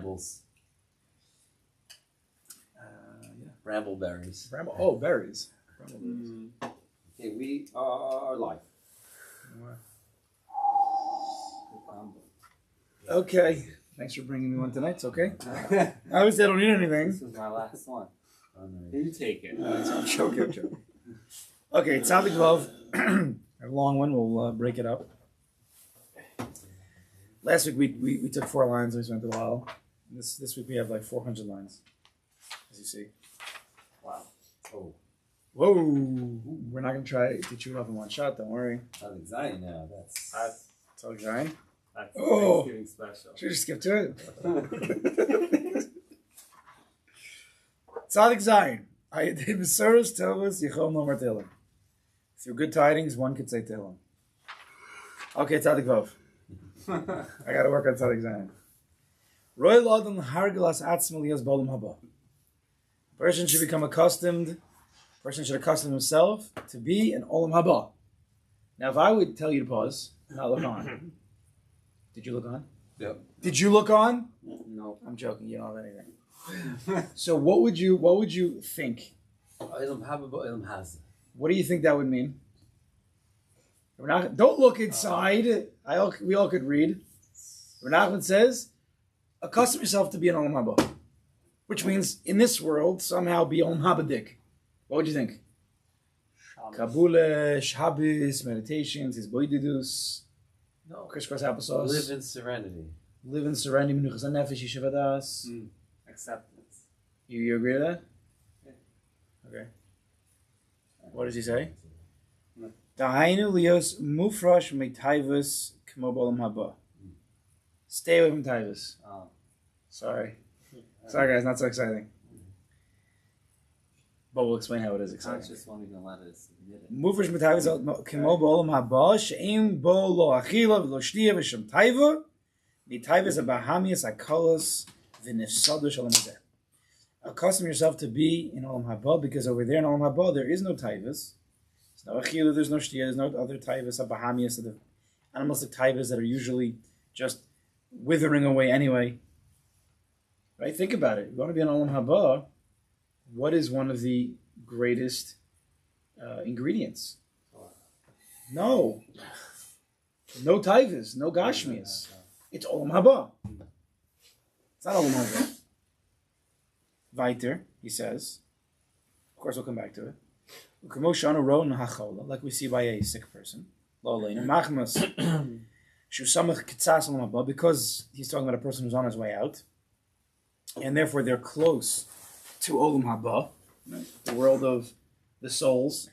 brambles. Yeah. Brambleberries. Berries. Brambleberries. Okay, we are live. Okay. Thanks for bringing me one tonight. It's okay. Obviously, I don't need anything. This is my last one. You take it. I'm joking. Okay, it's Tzaddik Love. A long one. We'll break it up. Last week we took 4 lines. We spent a while. This week we have like 400 lines, as you see. Wow. Oh. Whoa! We're not gonna try to chew it off in one shot. Don't worry. That's exciting now. That's Tzaddik Zion. That's Oh. Thanksgiving special. Should we just skip to it? Tzaddik Zion. Through good tidings, one could say Tehillim. Okay, Tzaddik Vov. I gotta work on Tzaddik Zion. Person should become accustomed. Person should accustom himself to be an Olam Haba. Now, if I would tell you to pause, not look on. Did you look on? Yep. Did you look on? No. I'm joking. You don't have anything. So, what would you think? Ilm Haba, Ilm Haz. What do you think that would mean? Don't look inside. We all could read. Renachman says, accustom yourself to be an Olam Haba. Which means, in this world, somehow be Olam Habadik. What would you think? Kabule, Shabbos, meditations, his boydidus. No. Crisscross applesauce. Live in serenity. Live in serenity. Menuchas hanefesh, yishavadas. Acceptance. You agree with that? Yeah. Okay. What does he say? Dahainu lios mufrash meitaivus k'mo b'olam haba. Stay away from taivus. Oh. Sorry, guys, not so exciting. But we'll explain how it is exciting. Conscious won't even let us admit it. Mufrash meitaivus k'mo b'olam haba she'im bo lo achila v'lo shtiya v'shem taiva meitaivus abahamias akalos v'nefsadu shalom hazeh. Accustom yourself to be in Olam Haba, because over there in Olam Haba there is no taivas. There's no achila, there's no shtiya, there's no other taivas, abahamias, the animalistic taivas that are usually just withering away anyway. Right? Think about it. You want to be in Olam Haba, what is one of the greatest ingredients? No taivas, no gashmias. It's Olam Haba. It's not Olam Haba. Weiter, he says, of course we'll come back to it. Like we see by a sick person. Because he's talking about a person who's on his way out. And therefore they're close to Olam Haba, the world of the souls.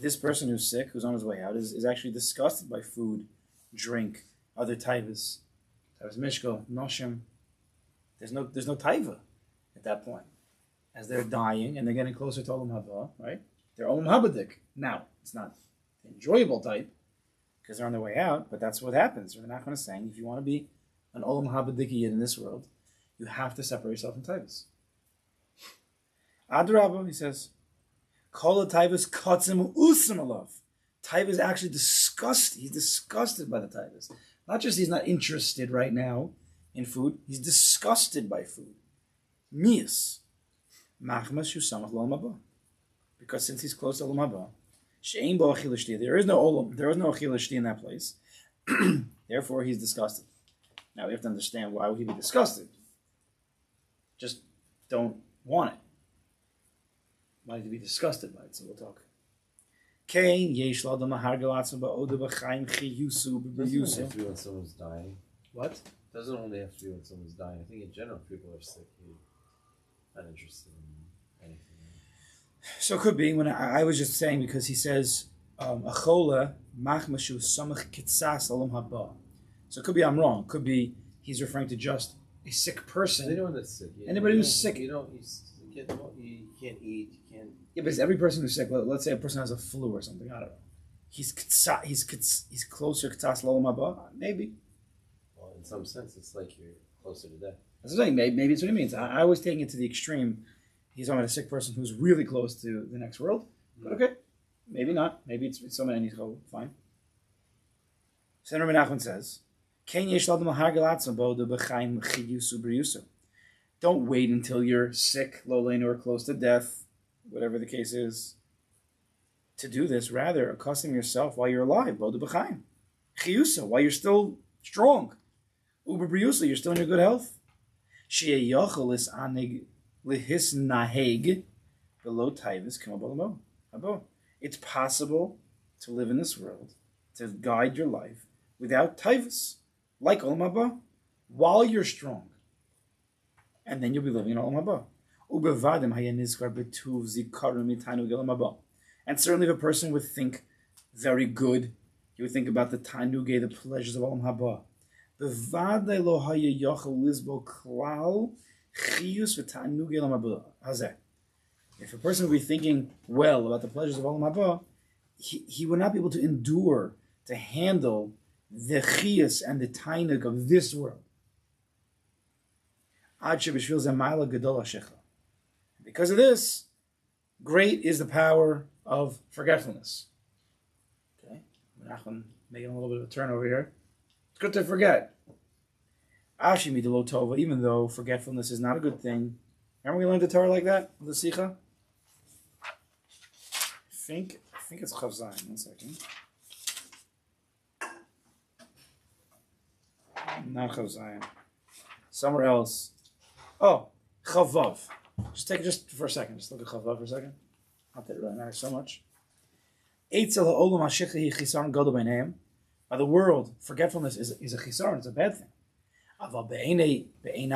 This person who's sick, who's on his way out, is actually disgusted by food, drink, other taivas. Taivas mishko, noshim. There's no taiva at that point. As they're dying and they're getting closer to Olam Haba, right? They're Olam Habadik. Now, it's not the enjoyable type because they're on their way out, but that's what happens. We're not going to say if you want to be an Olam Habadiki in this world, you have to separate yourself from taivas. Adrabah, he says, Kol taivas katzim usim alav. Taiva is actually disgusted. He's disgusted by the taivas. Not just he's not interested right now in food, he's disgusted by food. Mias. Machmas shusamach l'olam haba. Because since he's close to Olam Haba, she'ein bo achila shtiya, there is no achila shtiya in that place. Therefore, he's disgusted. Now, we have to understand why would he be disgusted. Just don't want it. Why did he be disgusted by it? So we'll talk. Kain yesh l'adam hargal atzma ba'oda b'chaim chiyusu b'yusu. Doesn't have to be when someone's dying. What? Doesn't only have to be when someone's dying. I think in general, people are sick. You're not interested in anything. So it could be when I was just saying, because he says achola machmashu samach kitzas olam haba. So it could be I'm wrong. Could be he's referring to just a sick person. Anyone that's sick. Anybody who's sick. You can't eat. You can't. Yeah, but it's every person who's sick. Let's say a person has a flu or something. I don't know. He's closer kitzas olam haba. Maybe. Well, in some sense, it's like you're closer to death. That's what I'm saying. Maybe it's what he means. I was taking it to the extreme. He's talking about a sick person who's really close to the next world. But okay, maybe not. Maybe it's someone and he's fine. So then Rabbi Nachman says, don't wait until you're sick, lolain, or close to death, whatever the case is, to do this. Rather, accustom yourself while you're alive, while you're still strong. You're still in your good health. It's possible to live in this world, to guide your life without taivas, like Olam Haba, while you're strong. And then you'll be living in Olam Haba. And certainly if a person would think very good, he would think about the Tanugay, the pleasures of Olam Haba. If a person would be thinking well about the pleasures of Olam Haba, he would not be able to endure, to handle the chiyus and the tainug of this world. Because of this, great is the power of forgetfulness. Okay, Menachem making a little bit of a turn over here. It's good to forget. Ashimi de lo tova, even though forgetfulness is not a good thing. Remember we learned the Torah like that? The Sicha? I think it's Chav Zayin. 1 second. Not Chav Zayin. Somewhere else. Oh, Chavav. Just for a second. Just look at Chavav for a second. Not that it really matters so much. By the world, forgetfulness is a chisaron. It's a bad thing. But in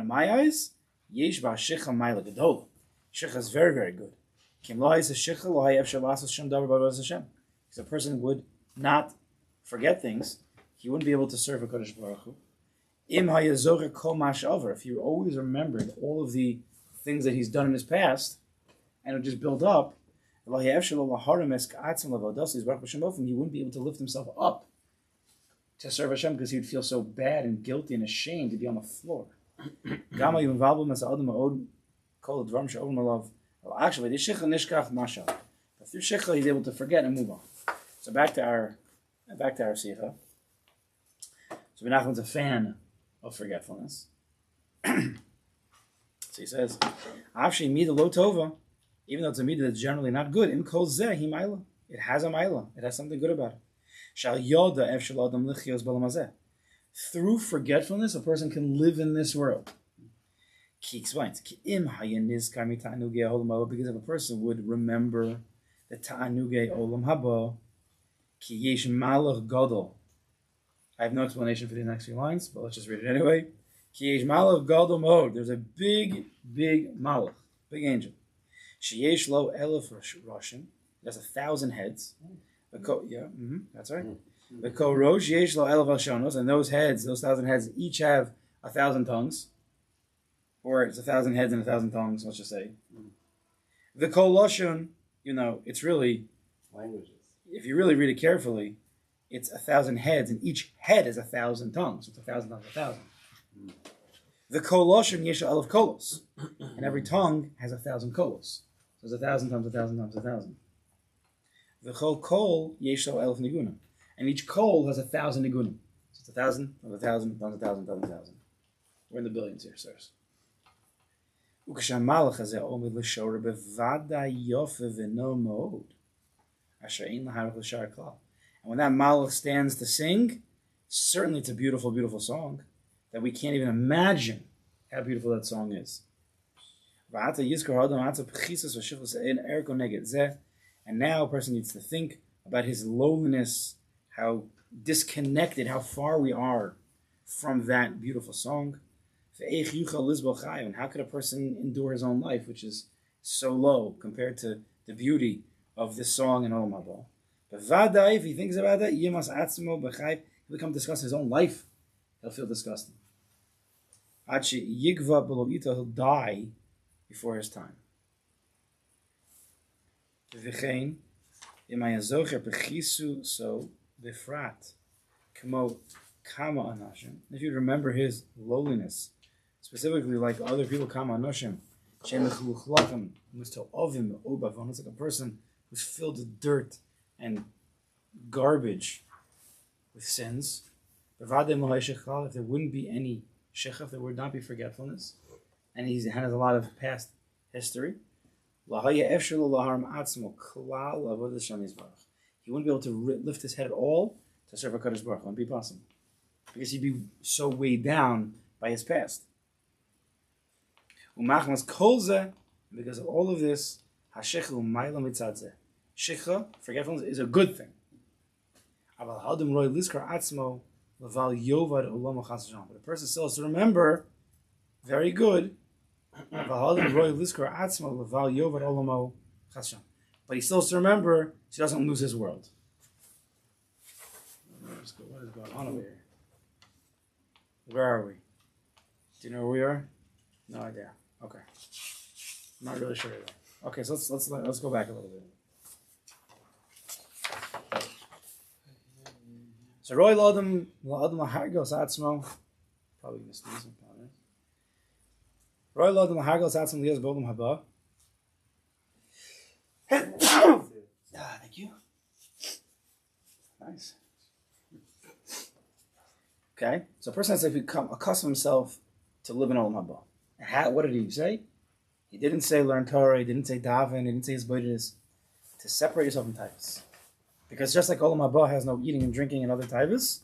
my eyes, Shikha is very, very good. Because a person would not forget things, he wouldn't be able to serve a Kodesh Baruch Hu. If he always remembered all of the things that he's done in his past, and it would just build up, he wouldn't be able to lift himself up to serve Hashem because he would feel so bad and guilty and ashamed to be on the floor. Actually, but through Shikha, he's able to forget and move on. So back to our Sicha. So Menachem's a fan of forgetfulness. So he says, even though it's a midah that's generally not good, in kol zeh hi maila. It has a maila. It has something good about it. Through forgetfulness, a person can live in this world. He explains, because if a person would remember the ta'anugei olam haba, ki yesh malach gadol. I have no explanation for the next few lines, but let's just read it anyway. Ki yesh malach gadol mod. There's a big malach, big angel. She yesh lo elef roshim. It has 1,000 heads. That's right. The korosh yesh lo elef alshonos, and those 1,000 heads, each have 1,000 tongues. Or it's 1,000 heads and 1,000 tongues, let's just say. The koloshon, it's really languages. If you really read it carefully, it's 1,000 heads, and each head is 1,000 tongues. So it's 1,000 times 1,000. The koloshon yesha elef kolos, and every tongue has 1,000 kolos. So it's 1,000 times 1,000 times 1,000. The chol kol yesha elef nigunim, and each kol has 1,000 nigunim. So it's 1,000 times 1,000 times 1,000 times 1,000. We're in the billions here, sirs. And when that malach stands to sing, certainly it's a beautiful, beautiful song that we can't even imagine how beautiful that song is. And now a person needs to think about his lowliness, how disconnected, how far we are from that beautiful song. And how could a person endure his own life, which is so low compared to the beauty of this song in Olam Haba? But Vadai, if he thinks about that, he'll become disgusted his own life. He'll feel disgusted. He'll die before his time. If you remember his lowliness, specifically like other people, Kama Anoshim, it's like a person who's filled with dirt and garbage. with sins. If there wouldn't be any shechaf, there would not be forgetfulness, and he has a lot of past history. He wouldn't be able to lift his head at all to serve a Kadosh Baruch Hu. It wouldn't be possible because he'd be so weighed down by his past. Because of all of this, Shikha, forgetfulness, is a good thing. But a person still has to remember, very good, but he still has to remember so he doesn't lose his world. What is going on over here? Where are we? Do you know where we are? No idea. Okay. I'm not really sure either. Okay, so let's go back a little bit. So Roy Lodem Lahargos Atzmo, probably missed these. Roy Lodem Lahargos Atzmo Lias Bodum Haba. Thank you. Nice. Okay, so a person has to become accustom himself to live in Olam Haba. What did he say? He didn't say learn Torah. He didn't say daven. He didn't say his bodhis. To separate yourself from typhus. Because just like Olam Haba has no eating and drinking and other typhus,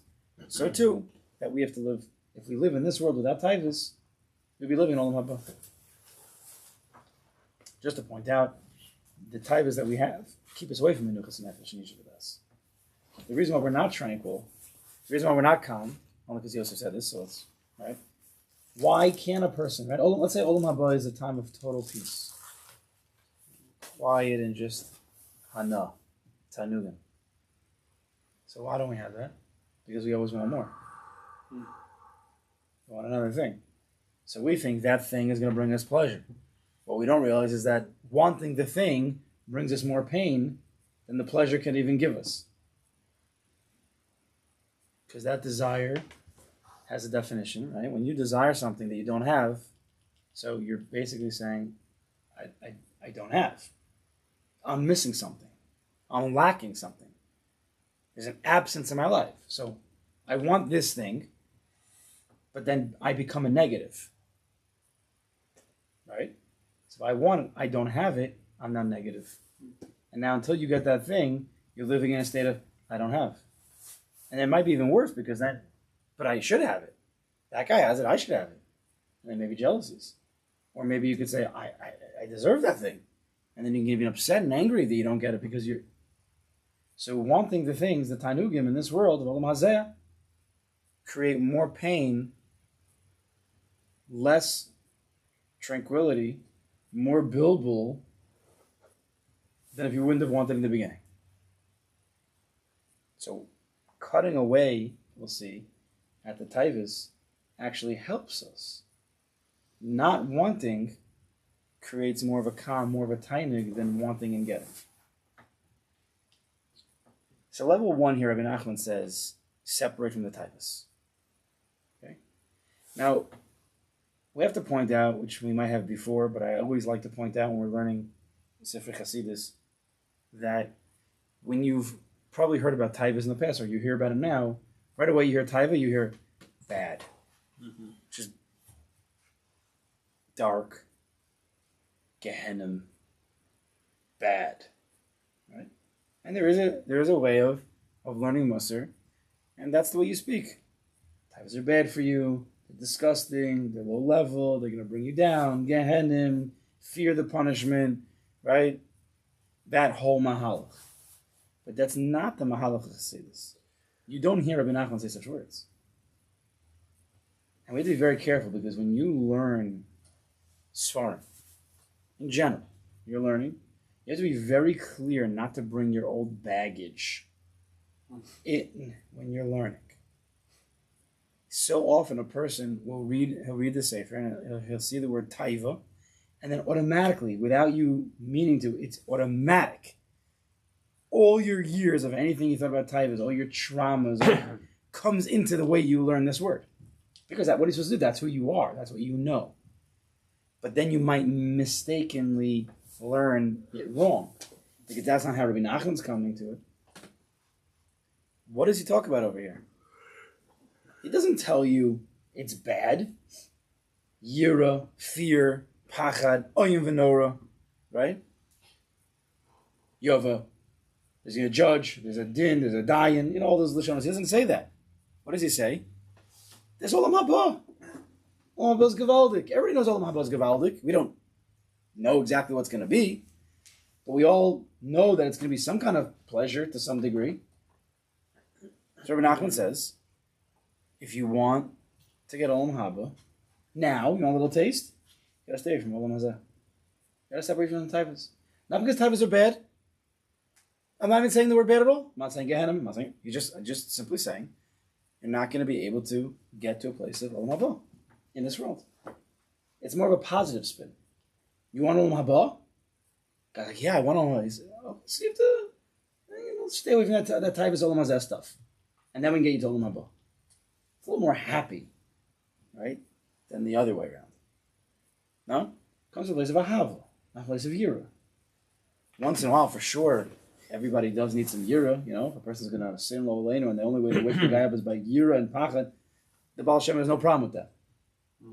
so too that we have to live. If we live in this world without typhus, we'll be living in Olam Haba. Just to point out, the typhus that we have keep us away from Menuchas Nefesh and Yishuv us. The reason why we're not tranquil, the reason why we're not calm, only because Yosef said this, so it's right. Why can a person, right? Let's say Olam Haba is a time of total peace, quiet and just hana, tanugim. So why don't we have that? Because we always want more. We want another thing. So we think that thing is going to bring us pleasure. What we don't realize is that wanting the thing brings us more pain than the pleasure can even give us. Because that desire has a definition, right? When you desire something that you don't have, so you're basically saying, I don't have. I'm missing something. I'm lacking something. There's an absence in my life. So I want this thing, but then I become a negative. Right? So if I want it, I don't have it, I'm not negative. And now until you get that thing, you're living in a state of, I don't have. And it might be even worse because then, but I should have it. That guy has it, I should have it. And then maybe jealousies. Or maybe you could say, I deserve that thing. And then you can get upset and angry that you don't get it because you're... So wanting the things, the Tanugim in this world, of Olam Hazeh, create more pain, less tranquility, more bilbul than if you wouldn't have wanted in the beginning. So cutting away, we'll see, at the Taivas actually helps us. Not wanting creates more of a calm, more of a tainig than wanting and getting. So level 1 here, Rabbi Nachman says, separate from the typhus. Okay. Now, we have to point out, which we might have before, but I always like to point out when we're learning Sefer Chasidus, that when you've probably heard about typhus in the past, or you hear about it now, right away you hear taiva, you hear bad, which is dark, Gehenna, bad, right? And there is a way of learning Musar, and that's the way you speak. Typhus are bad for you. They're disgusting. They're low level. They're going to bring you down. Gehenna, fear the punishment, right? That whole mahalach. But that's not the mahalach of Chassidus. You don't hear Rabbi Nachman say such words. And we have to be very careful because when you learn Sfarim, in general, you're learning, you have to be very clear not to bring your old baggage in when you're learning. So often a person he'll read the Sefer and he'll see the word taiva, and then automatically, without you meaning to, it's automatic. All your years of anything you thought about taivas, all your traumas, comes into the way you learn this word. Because what he's supposed to do, that's who you are, that's what you know. But then you might mistakenly learn it wrong. Because that's not how Rabbi Nachman's coming to it. what does he talk about over here? He doesn't tell you it's bad. Yira, fear, pachad, oyim v'nora, right? You have there's a judge, there's a din, there's a dayan, all those lishonos. He doesn't say that. What does he say? There's olam haba. Olam haba is gewaldik. Everybody knows olam haba is gewaldik. We don't know exactly what's going to be, but we all know that it's going to be some kind of pleasure to some degree. So Rabbi Nachman says, if you want to get olam haba, now, you want a little taste? You gotta stay away from olam hazeh. You gotta separate from the taivas. Not because taivas are bad. I'm not even saying they were bad at all. I'm not saying Gehenna. I'm not saying. I'm just simply saying you're not going to be able to get to a place of olam haba in this world. It's more of a positive spin. You want olam haba? Guy's like, yeah, I want olam haba. He said, oh, so you have to stay away from that taivas olam hazeh stuff, and then we can get you to olam haba. It's a little more happy, right, than the other way around. No? It comes to a place of ahava, not a place of yira. Once in a while, for sure, everybody does need some yira. If a person's going to sin lo aleinu, and the only way to wake the guy up is by yira and pachad, the Baal Shem has no problem with that.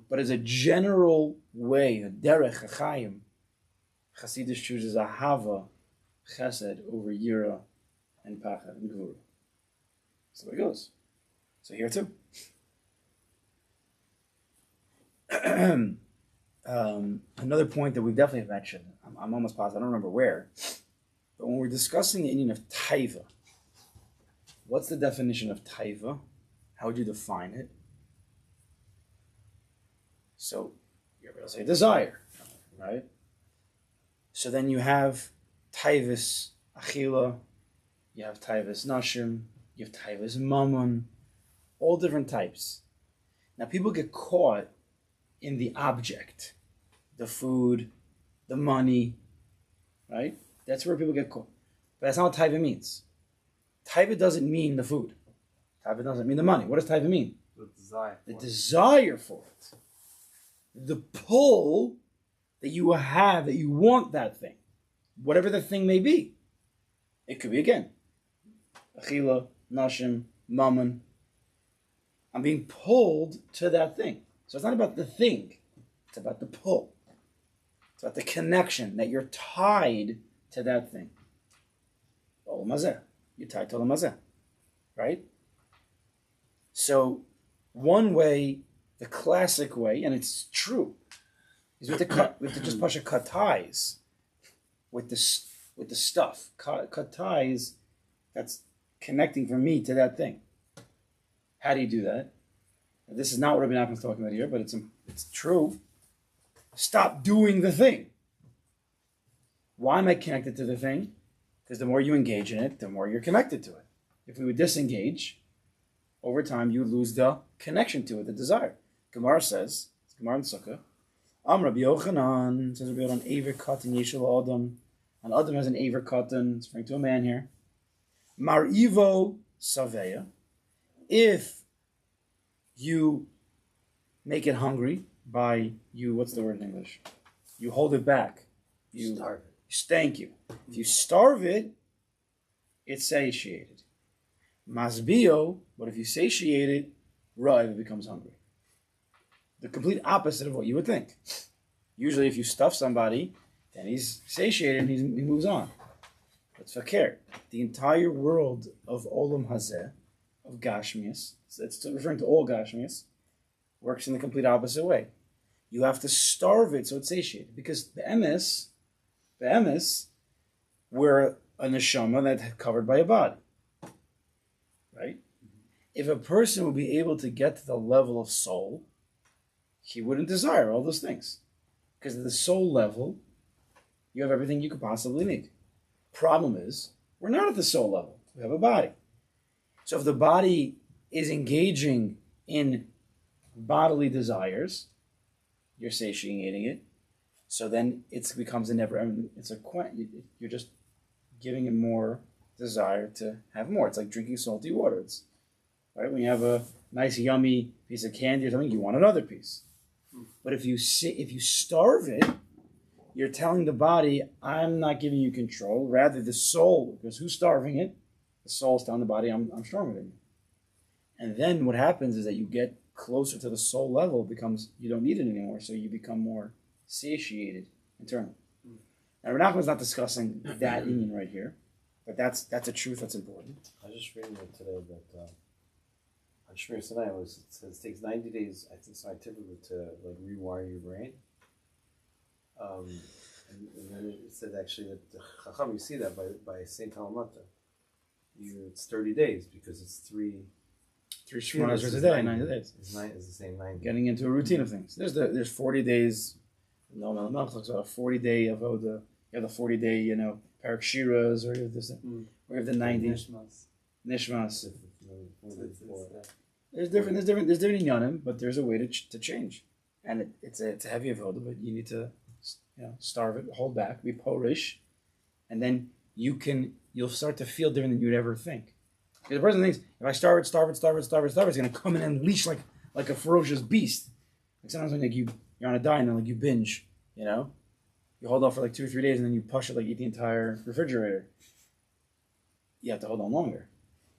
But as a general way, a derech, a chayim, Chassidus chooses ahava, chesed, over yira and pachad and gvura. That's the way it goes. So here too. Another point that we definitely have mentioned, I'm almost positive, I don't remember where, but when we're discussing the Indian of taiva, what's the definition of taiva? How would you define it? So, you're going to say desire, right? So then you have taivas achila, you have taivas nashim, you have taivas mammon, all different types. Now people get caught in the object, the food, the money, right? That's where people get caught. But that's not what taiva means. Taiva doesn't mean the food. Taiva doesn't mean the money. What does taiva mean? The desire. The desire for it. The pull that you have, that you want that thing. Whatever the thing may be. It could be, again, achila, nashim, mammon. I'm being pulled to that thing. So it's not about the thing. It's about the pull. It's about the connection that you're tied to that thing. Olam hazeh. You're tied to olam hazeh. Right? So one way, the classic way, and it's true, is with the just pasha cut ties with the stuff. Cut ties that's connecting from me to that thing. How do you do that? This is not what Rabbi Nachman's talking about here, but it's true. Stop doing the thing. Why am I connected to the thing? Because the more you engage in it, the more you're connected to it. If we would disengage, over time you lose the connection to it, the desire. Gemara says, it's Gemara in Sukkah, Rabbi Yochanan, says Rabbi Yochanan, Aver Katan Yeshul Adam. An Adam has an Aver Katan, it's referring to a man here. Marivo Saveya. If you make it hungry by what's the word in English? You hold it back. You starve it. Thank you. If you starve it, it's satiated. Masbio, but if you satiate it, Rav, it becomes hungry. The complete opposite of what you would think. Usually if you stuff somebody, then he's satiated and he moves on. That's fakir. The entire world of Olam Hazeh, of Gashmias, it's referring to all Gashmias, works in the complete opposite way. You have to starve it so it's satiated. Because the emes, we're a neshama that's covered by a body. Right? If a person would be able to get to the level of soul, he wouldn't desire all those things. Because at the soul level, you have everything you could possibly need. Problem is, we're not at the soul level. We have a body. So if the body is engaging in bodily desires, you're satiating it. So then it becomes a never. You're just giving it more desire to have more. It's like drinking salty water. It's right when you have a nice yummy piece of candy or something, you want another piece. But if you starve it, you're telling the body, I'm not giving you control. Rather, the soul, because who's starving it? The soul's telling the body, I'm stronger than you. And then what happens is that you get closer to the soul level, it becomes, you don't need it anymore, so you become more satiated internally. Now, Renachman's not discussing that union right here, but that's a truth that's important. I was just reading it today that on Shmir Sinai it says it takes 90 days, I think, scientifically to like rewire your brain. And then it said actually that the Chacham, you see that by Saint Kalamata. It's 30 days because it's three Shmonas a day, 90 days. It's the same 90. Getting into a routine of things. There's 40 days. No, Melech talks about a 40-day avoda. You have the 40-day, parak shiras, or you have this, or you have the 90 nishmas. There's different inyanim, but there's a way to change, and it's a heavy avoda, but you need to starve it, hold back, be porish, and then you'll start to feel different than you'd ever think. Because the person thinks, if I starve it, it's going to come in and unleash like a ferocious beast. Like sometimes when you're on a diet and then you binge, you hold off for 2 or 3 days and then you push it, eat the entire refrigerator. You have to hold on longer.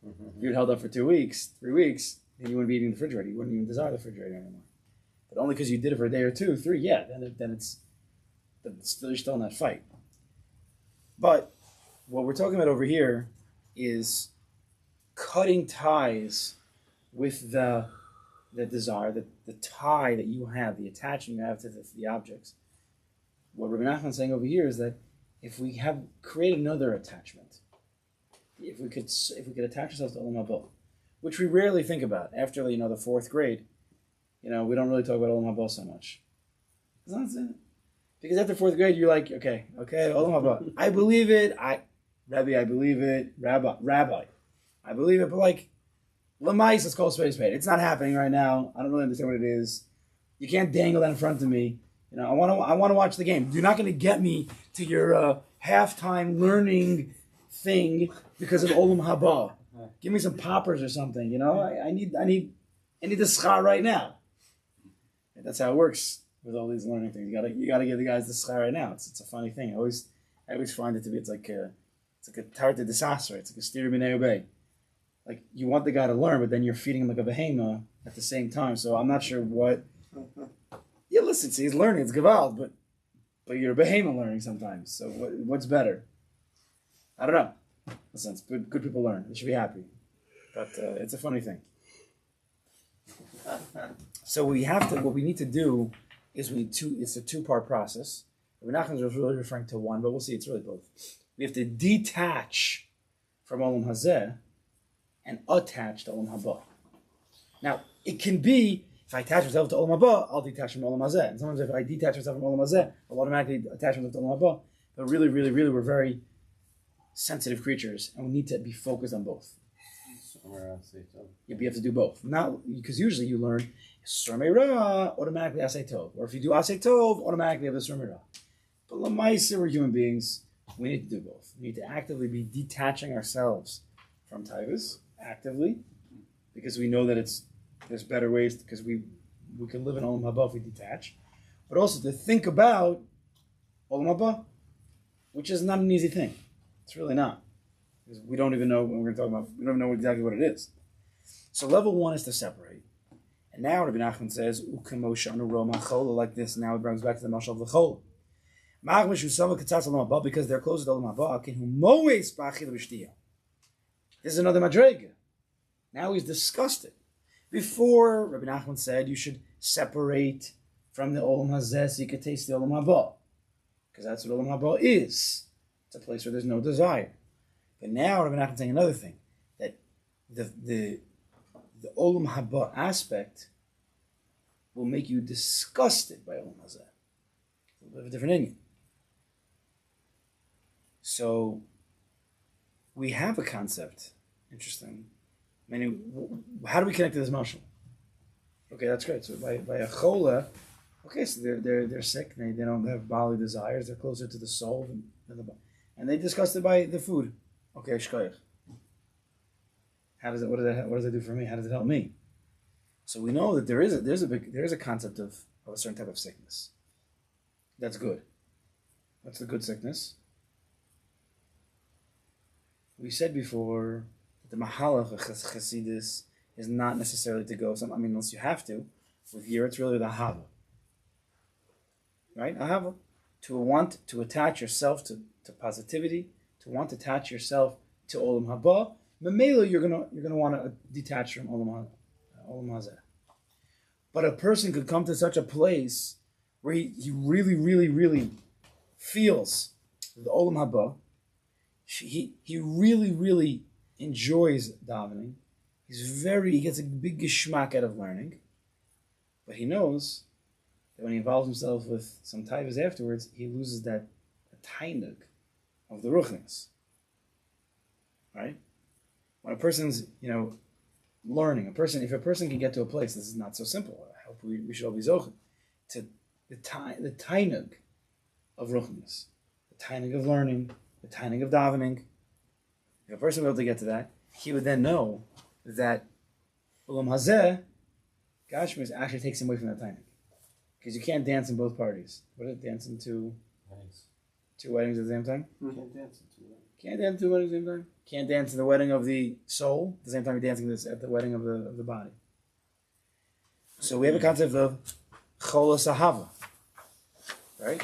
If you'd held up for 2 weeks, 3 weeks, then you wouldn't be eating the refrigerator. You wouldn't even desire the refrigerator anymore. But only because you did it for a day or 2, 3, then you're still in that fight. But what we're talking about over here is cutting ties with the desire, the tie that you have, the attachment you have to the objects. What Rabbi Nachman is saying over here is that if we create another attachment, if we could attach ourselves to Olam Haba, which we rarely think about after the 4th grade, we don't really talk about Olam Haba so much. Because after 4th grade, you're like, okay, Olam Haba, I believe it. Rabbi, I believe it. Rabbi, I believe it. But Lamais, let's call space spade. It's not happening right now. I don't really understand what it is. You can't dangle that in front of me. I want to watch the game. You're not going to get me to your halftime learning thing because of Olam Haba. Give me some poppers or something. I need the schar right now. And that's how it works with all these learning things. You gotta give the guys the schar right now. It's a funny thing. I always find it to be it's like a tarta disaster. It's like a steer b'nei obey. You want the guy to learn, but then you're feeding him like a behemoth at the same time. So I'm not sure what. Yeah, listen, see, he's learning. It's gewalt, but you're a behemoth learning sometimes. So what's better? I don't know. Listen, it's good people learn. They should be happy. But it's a funny thing. So what we need to do is it's a 2-part process. We're not going to really referring to one, but we'll see. It's really both. We have to detach from Olam Hazeh and attach to Olam Haba. Now, it can be, if I attach myself to Olam Haba, I'll detach from Olam Hazeh. And sometimes if I detach myself from Olam Hazeh, I'll automatically attach myself to Olam Haba. But really, really, really, we're very sensitive creatures, and we need to be focused on both. You have to do both. Not because usually you learn Surmei Ra, automatically Asay Tov. Or if you do Asay Tov, automatically have the Surmei Ra. But Lamaisa, we're human beings. We need to do both. We need to actively be detaching ourselves from Taivas, actively, because we know that there's better ways, because we can live in Olam Haba if we detach. But also to think about Olam Haba, which is not an easy thing. It's really not. Because we don't even know what we're going to talk about. We don't even know exactly what it is. So level 1 is to separate. And now Rabbi Nachman says, like this. Now it brings back to the mashal of the chol. Because they're closer to Olam Haba. This is another madrega. Now he's disgusted. Before, Rabbi Nachman said you should separate from the Olam Hazeh so you can taste the Olam Haba. Because that's what Olam Haba is. It's a place where there's no desire. But now Rabbi Nachman is saying another thing, that the Olam Haba aspect will make you disgusted by Olam Hazeh. It's a bit of a different Indian. So we have a concept. Interesting. How do we connect to this mashal? Okay, that's great. So by a chola, okay, so they're sick. They don't have bodily desires. They're closer to the soul than the body, and they discussed it by the food. Okay, shkoyach. What does that do for me? How does it help me? So we know that there is a concept of a certain type of sickness. That's good. What's the good sickness? We said before The mahalach of Chassidus is not necessarily to go unless you have to. With here, it's really the hava. Right? Ahava. To want to attach yourself to positivity, to want to attach yourself to Olam Haba. Mamela, you're gonna want to detach from Olam Hazeh. But a person could come to such a place where he really, really, really feels the Olam Haba. He really, really enjoys davening. He gets a big geschmack out of learning. But he knows that when he involves himself with some taivas afterwards, he loses that tainug of the ruchnis. Right? When a person's, learning, if a person can get to a place, this is not so simple. I hope we should all be zochim to the tainug of ruchnis, the tainug of learning, the tainug of davening. If a person were able to get to that, he would then know that Ulam Hazeh, Gashmis, actually takes him away from that tainug. Because you can't dance in both parties. What is dance in two weddings at the same time? Can't dance in two weddings. Can't dance in two weddings at the same time? Can't dance in the wedding of the soul at the same time you're dancing at the wedding of the body. So we have a concept of Cholos Ahava. Right?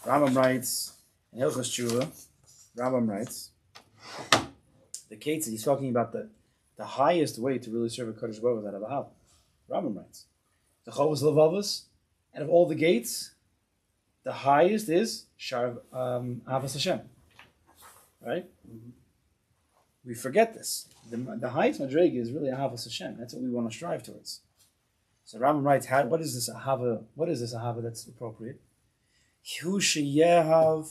Rambam writes, in Hilchos Tshuva, the Ketzid, he's talking about the highest way to really serve a Kodesh Baruch is out of Ahava. Rambam writes, the Chovos Levavos, and of all the gates, the highest is Shar Avos Hashem. Right? Mm-hmm. We forget this. The highest madrega is really Ahavas Hashem. That's what we want to strive towards. So Rambam writes, what is this Ahava? What is this Ahava that's appropriate? Hu sheyehav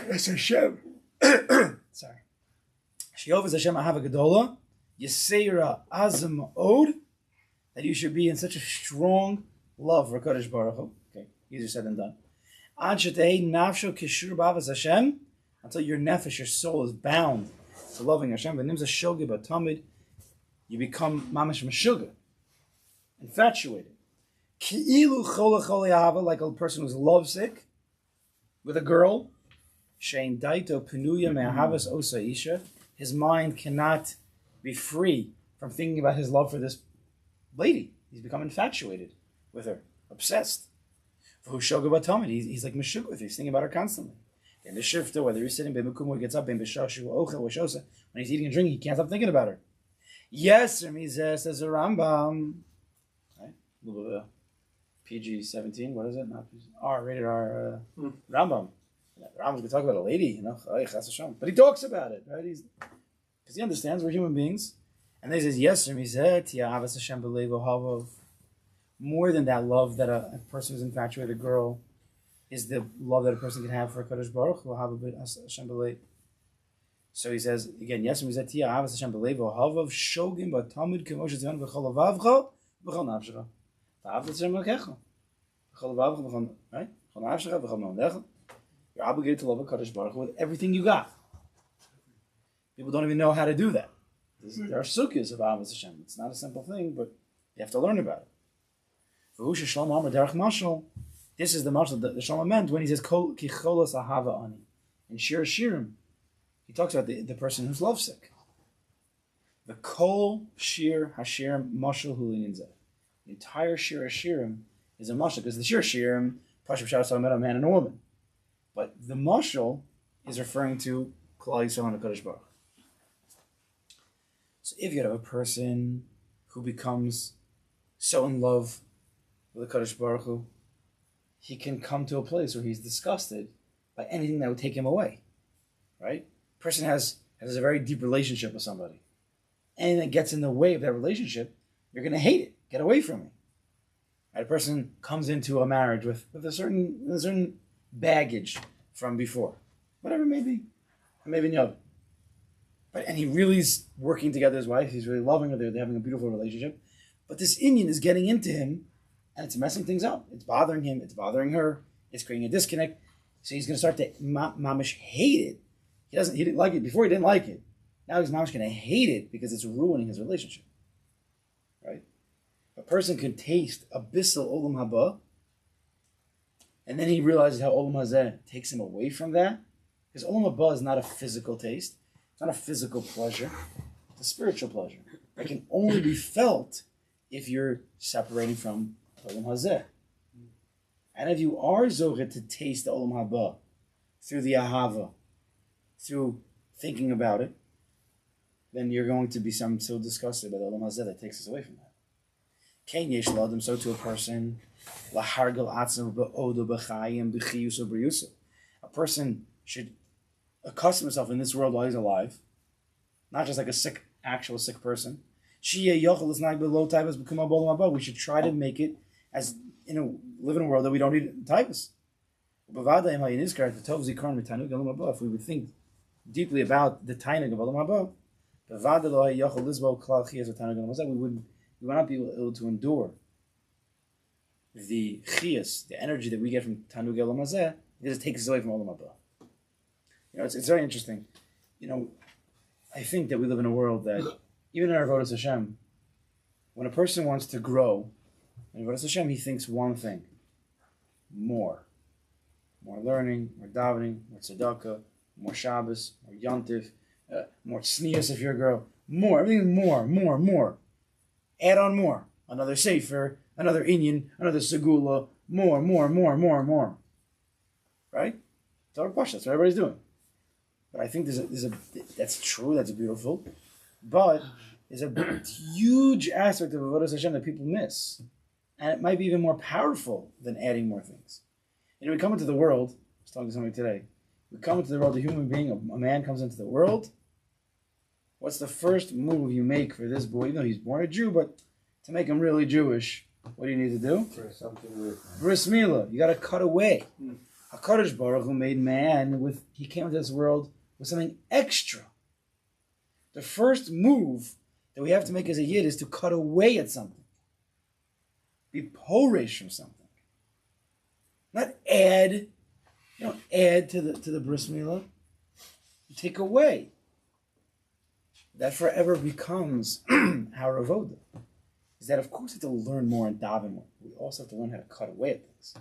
es Hashem. Sorry. Sheyehav es Hashem Ahava Gedola Yisera Azam Od, that you should be in such a strong love for Kodesh Baruch Hu. Okay, easier said than done. Ad shetei nafsho kishur b'avas Hashem, until your nefesh, your soul, is bound to loving Hashem. V'nimza shogeg b'tamid, you become mamash meshuga, infatuated. Ki'ilu chola choli ahava, like a person who's lovesick with a girl. Shein daito penuya me'ahavas osa isha, his mind cannot be free from thinking about his love for this lady. He's become infatuated with her, obsessed. He's like meshug with her. He's thinking about her constantly. In the shifter, whether he's sitting, he gets up, when he's eating and drinking, he can't stop thinking about her. Yes, says a Rambam. Right? A little bit of PG-17, what is it? Not PG, rated R, Rambam. Yeah, the Rambam's going to talk about a lady, but he talks about it, right? Because he understands we're human beings. And then he says, yes, more than that love that a person who's infatuated with a girl is the love that a person can have for a Kodesh Baruch Hu, have a bit Hashem b'leiv. So he says again, yes, Tia Avas Hashem b'leiv havav shogim b'tamid k'moshe tzvan v'chol avavcha v'chol nafshecha. V'avas Hashem l'kecha v'chol avavcha v'chol right v'chol nafshecha v'chol ma'onecha. You're obligated to love a Kodesh Baruch Hu with everything you got. People don't even know how to do that. There are sukkahs of Avas Hashem. It's not a simple thing, but you have to learn about it. This is the mashal that the Shlomo meant when he says Kol ki cholos ahava ani. In Shir Shirim, he talks about the person who's lovesick. The Kol Shir Hashirim mashal hulin zeh. The entire Shir Shirim is a mashal because the Shir Shirim, Pashup Shah, talking about a man and a woman, but the mashal is referring to Klal Yisrael and Kodesh Baruch. So if you have a person who becomes so in love with the Kodesh Baruch Hu, he can come to a place where he's disgusted by anything that would take him away. Right? A person has a very deep relationship with somebody. Anything that gets in the way of that relationship, you're going to hate it. Get away from me. Right? A person comes into a marriage with a certain baggage from before. Whatever it may be. Maybe in and he really is working together with his wife. He's really loving her. They're having a beautiful relationship. But this Indian is getting into him, and it's messing things up. It's bothering him. It's bothering her. It's creating a disconnect. So he's going to start to mamish hate it. He didn't like it before. He didn't like it. Now he's mamish going to hate it because it's ruining his relationship. Right? A person can taste abyssal olam haba, and then he realizes how olam hazeh takes him away from that. Because olam haba is not a physical taste. It's not a physical pleasure. It's a spiritual pleasure. It can only be felt if you're separating from Olam Hazeh. And if you are zocher to taste the Olam Haba through the Ahava, through thinking about it, then you're going to be so disgusted by the Olam Hazeh that takes us away from that. Ken yesh l'adam, so to a person, lahargal atzam ba'odo b'chayim b'chiyus b'riyusa. A person should accustom himself in this world while he's alive, not just like a actual sick person. We should try to make it as live in a world that we don't need typhus. If we would think deeply about the tainug of Olam Haba, we would not be able to endure the chiyas, the energy that we get from Tanug Olam Hazeh, because it takes us away from Olam Haba. It's very interesting. I think that we live in a world that, even in our Avodas Hashem, when a person wants to grow, in Avodas Hashem, he thinks one thing: more learning, more davening, more tzedakah, more Shabbos, more Yontif, more tznius if you're a girl, everything more. Add on more. Another sefer, another inyan, another segula, more. Right? It's our pasha. That's what everybody's doing. But I think that's true. That's beautiful. But there's a huge aspect of Avodas Hashem that people miss, and it might be even more powerful than adding more things. We come into the world. I was talking to somebody today. We come into the world. A human being, a man comes into the world. What's the first move you make for this boy? Even though he's born a Jew, but to make him really Jewish, what do you need to do? Bris Milah. You got to cut away. HaKadosh Baruch Hu made man he came into this world with something extra. The first move that we have to make as a Yid is to cut away at something. Be porish from something. Not add. You don't add to the Bris Milah. You take away. That forever becomes our avoda. Is that, of course, we have to learn more and daven more. We also have to learn how to cut away at things.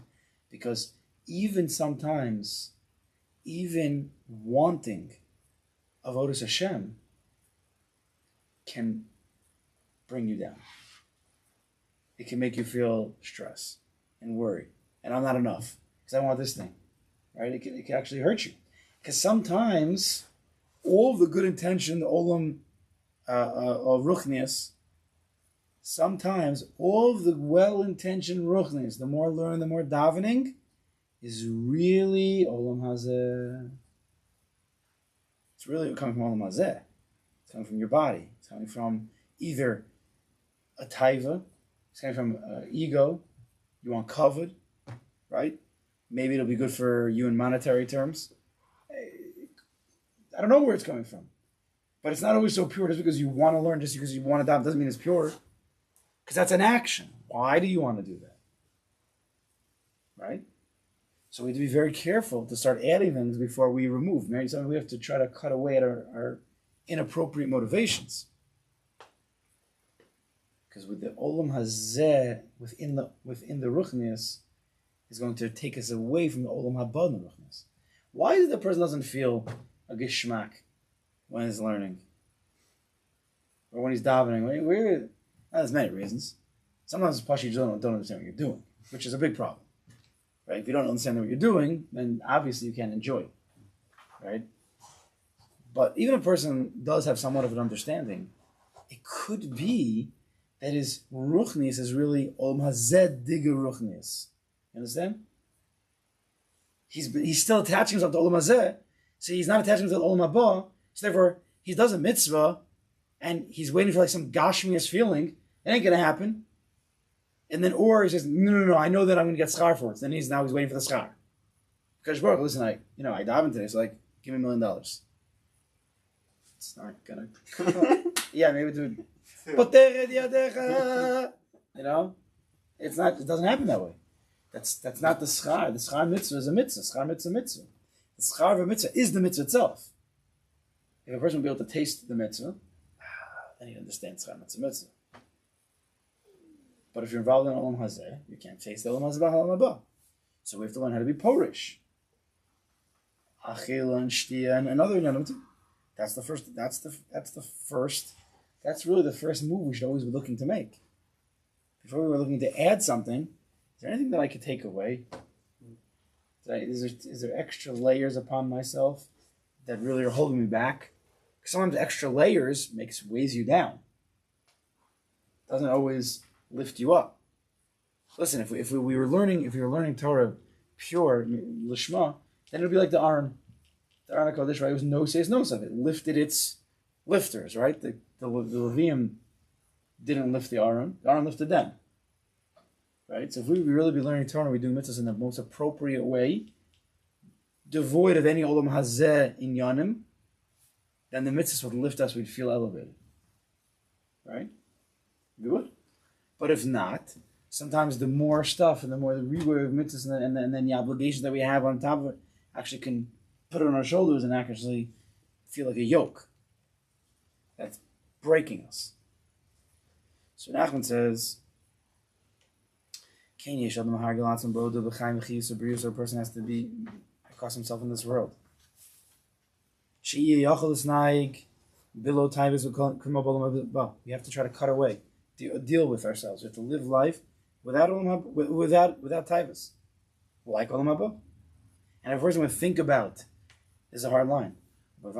Because even sometimes, even wanting avodas Hashem can bring you down. It can make you feel stress and worry. And I'm not enough because I want this thing. Right? It can actually hurt you. Because sometimes all the good intention, the olam of ruchnias, sometimes all of the well-intentioned ruchnias, the more learn, the more davening, is really olam hazeh. It's really coming from olam hazeh. It's coming from your body. It's coming from either a taiva. It's coming from ego. You want covered, right? Maybe it'll be good for you in monetary terms. I don't know where it's coming from. But it's not always so pure just because you want to learn, just because you want to daven doesn't mean it's pure. Because that's an action. Why do you want to do that? Right? So we have to be very careful to start adding things before we remove. Maybe something we have to try to cut away at our inappropriate motivations. Because with the olam hazeh within the ruchnias is going to take us away from the olam haba in the ruchnias. Why is it the person doesn't feel a geshmak when he's learning? Or when he's davening? There's many reasons. Sometimes it's you don't understand what you're doing, which is a big problem. Right? If you don't understand what you're doing, then obviously you can't enjoy it. Right? But even if a person does have somewhat of an understanding, it could be that his ruchnius is really olam hazeh diga ruchnius. You understand? He's still attaching himself to olam hazeh, so he's not attaching himself to olam haba. So therefore, he does a mitzvah, and he's waiting for like some gashmias feeling. It ain't gonna happen. And then, or he says, no, I know that I'm gonna get schar for it. So then he's waiting for the schar. Because Baruch, listen, I davened today, so like, give me $1 million. It's not gonna. Yeah, maybe do it. It's not. It doesn't happen that way. That's not the schar. The schar mitzvah is a mitzvah. Schar mitzvah mitzvah. The schar of a mitzvah is the mitzvah itself. If a person will be able to taste the mitzvah, then he understands schar mitzvah mitzvah. But if you're involved in olam hazeh, you can't taste the olam hazeh b'olam haba. So we have to learn how to be porish. Achila and shtia and another element. That's the first. That's really the first move we should always be looking to make. Before we were looking to add something, is there anything that I could take away? Is there extra layers upon myself that really are holding me back? Because sometimes extra layers weighs you down. Doesn't always lift you up. Listen, if we were learning Torah pure lishma, then it would be like the Aron. The Aron HaKodesh, right? It was no says no of it. Lifted its lifters, right? The Levium didn't lift the Aron lifted them. Right? So if we really be learning Torah, we do mitzvahs in the most appropriate way, devoid of any olam hazeh inyanim, then the mitzvahs would lift us, we'd feel elevated. Right? We would. But if not, sometimes the more stuff and the more the reward of mitzvahs and then the obligations that we have on top of it actually can put it on our shoulders and actually feel like a yoke that's breaking us. So Nachman says, a person has to be across himself in this world. We have to try to cut away, deal with ourselves. We have to live life without taivas, like olam haba. And if a person would think about, this is a hard line. And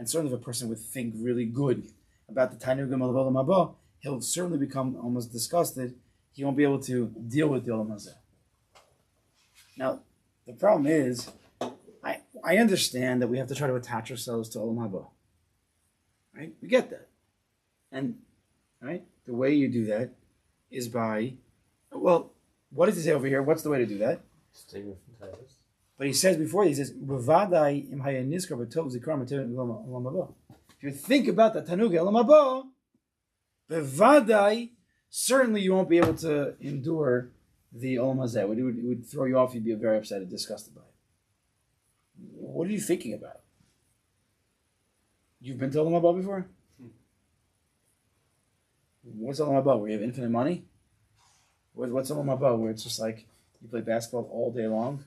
certainly if a person would think really good about the tainugim of olam haba, he'll certainly become almost disgusted. He won't be able to deal with the olam hazeh. Now, the problem is, I understand that we have to try to attach ourselves to olam haba. Right? We get that. And right, the way you do that is by, well, what does he say over here? What's the way to do that? Stay away from taivas. But he says before, he says, if you think about the Tanug Olam Haba, bevadai, certainly you won't be able to endure the Olam Hazeh. It would throw you off. You'd be very upset and disgusted by it. What are you thinking about? You've been to Olam Haba before? What's Olam Haba? Where you have infinite money? What's Olam Haba? Where it's just like you play basketball all day long?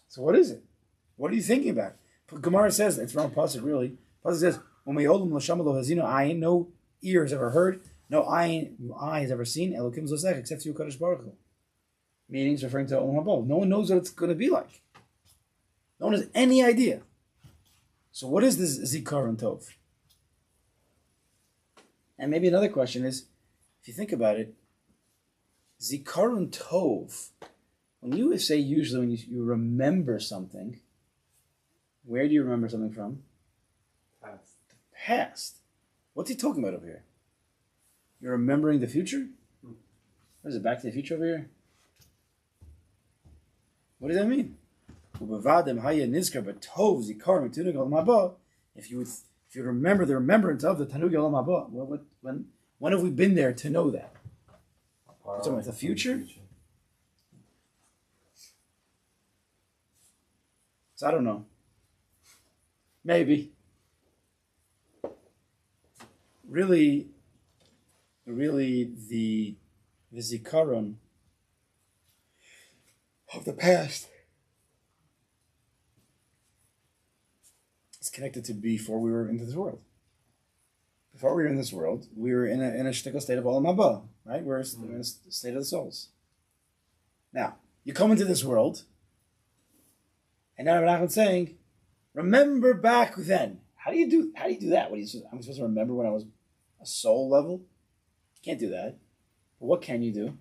So what is it? What are you thinking about? Gemara says, it's wrong pasuk really. Pasuk says, no ear has ever heard, no eye has ever seen, Elokim Zosech, except you, Kadosh Baruch Hu. Meaning it's referring to Olam Haba. No one knows what it's going to be like. No one has any idea. So what is this Zikaron Tov? And maybe another question is, if you think about it, Zikaron Tov, when you say usually when you remember something, where do you remember something from? Past. The past. What's he talking about over here? You're remembering the future? What is it, Back to the Future over here? What does that mean? If you remember the remembrance of the Tanug Olam Haba, when have we been there to know that? You're talking about the future? So I don't know. Maybe. Really, the Zikaron of the past is connected to before we were into this world. Before we were in this world, we were in a shtickle state of Olam Haba, right? We're in a state of the souls. Now, you come into this world, and now I'm saying, remember back then. How do you do that? I'm supposed to remember when I was a soul level? You can't do that. But what can you do?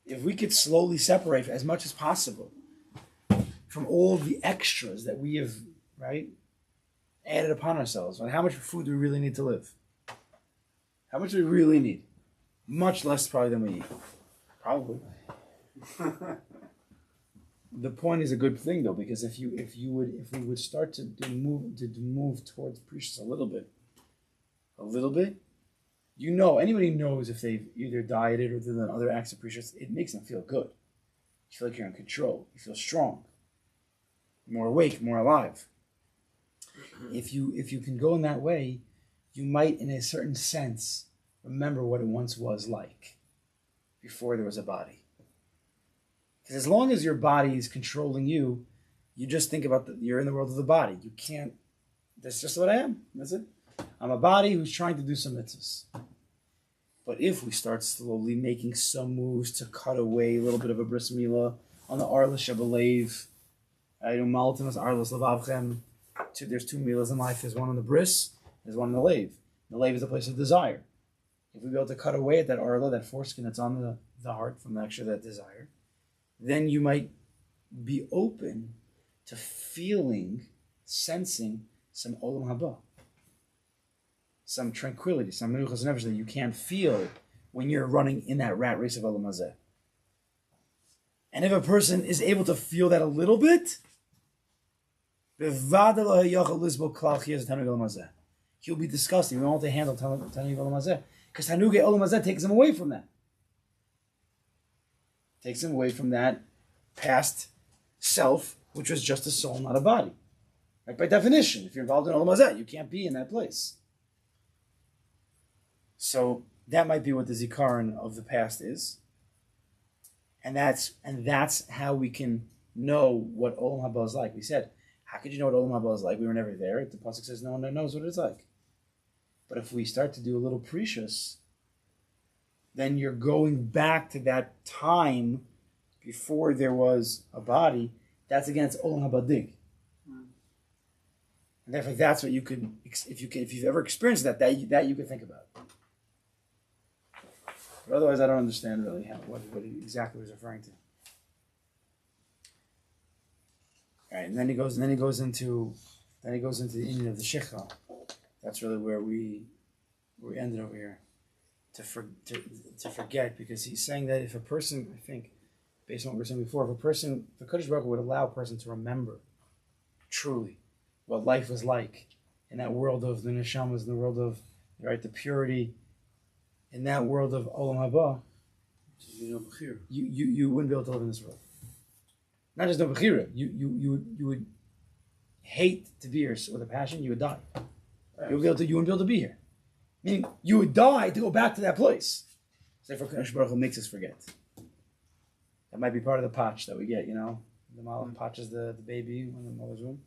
If we could slowly separate as much as possible from all the extras that we have, right, added upon ourselves, on how much food do we really need to live? How much do we really need? Much less probably than we eat. Probably. The point is a good thing though, because if we would start to move towards precious a little bit, anybody knows if they've either dieted or done other acts of precious, it makes them feel good. You feel like you're in control. You feel strong, more awake, more alive. If you can go in that way, you might, in a certain sense, remember what it once was like before there was a body. Because as long as your body is controlling you, you just think about you're in the world of the body. You can't, that's just what I am. That's it. I'm a body who's trying to do some mitzvahs. But if we start slowly making some moves to cut away a little bit of a bris milah on the Arla Shabalev, there's two milas in life. There's one on the bris, there's one on the lave. The lave is a place of desire. If we be able to cut away at that Arla, that foreskin that's on the heart from actually that desire, then you might be open to feeling, sensing some olam haba, some tranquility, some menuchas nefesh that you can't feel when you're running in that rat race of olam hazeh. And if a person is able to feel that a little bit, he'll be disgusting. We won't have to handle Tanugei olam hazeh because Tanugei olam hazeh takes him away from that. Takes him away from that past self, which was just a soul, not a body. Right? By definition, if you're involved in olam hazeh, you can't be in that place. So that might be what the zikaron of the past is, and that's how we can know what olam haba is like. We said, how could you know what olam haba is like? We were never there. The pasuk says no one knows what it's like. But if we start to do a little precious, then you're going back to that time before there was a body. That's against olam haba dig. And therefore, that's what you could, if you've ever experienced that you could think about. But otherwise, I don't understand really what he exactly was referring to. All right, and then he goes into the Indian of the Shechal. That's really where we ended over here. To forget, because he's saying that if a person, I think, based on what we were saying before, if Kadosh Baruch Hu would allow a person to remember truly what life was like in that world of the neshamas, in the world of the purity, in that world of olam haba, you wouldn't be able to live in this world. Not just no bechira, you would hate to be here with a passion. You would die. You wouldn't be able to be here. Meaning, you would die to go back to that place. So therefore, Kadosh Baruch Hu makes us forget. That might be part of the patch that we get, The malach patches the baby in the mother's womb.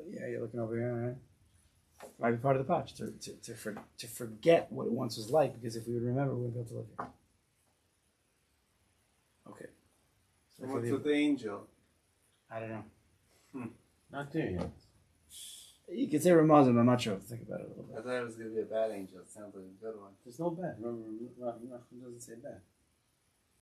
Yeah, you're looking over here, all right? Might be part of the patch to forget what it once was like, because if we would remember, we wouldn't be able to live here. Okay. So what's with the angel? I don't know. Not there yet. You could say Ramazan, I'm not sure. Think about it a little I bit. thought it was going to be a bad angel. It sounds like a good one. There's no bad. Remember, Rachman doesn't say bad.